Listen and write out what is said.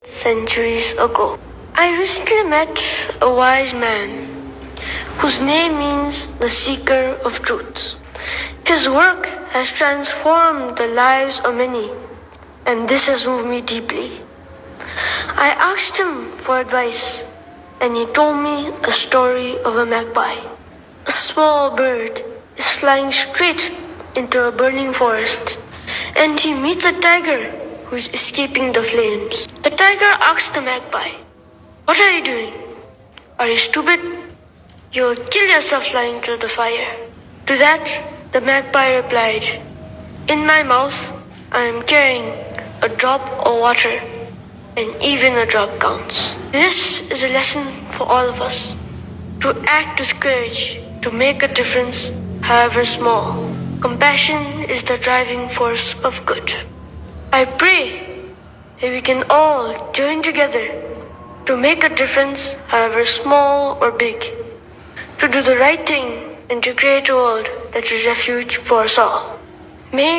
centuries ago. I recently met a wise man whose name means the seeker of truth. His work has transformed the lives of many, and this has moved me deeply. I asked him for advice, and he told me a story of a magpie. A small bird is flying straight into a burning forest, and he meets a tiger who is escaping the flames. The tiger asks the magpie, "What are you doing? Are you stupid? You'll kill yourself flying through the fire." To that, the magpie replied, "In my mouth, I am carrying a drop of water, and even a drop counts." This is a lesson for all of us, to act with courage, to make a difference, however small. Compassion is the driving force of good. I pray that we can all join together to make a difference, however small or big, to do the right thing and to create a world that is refuge for us all. May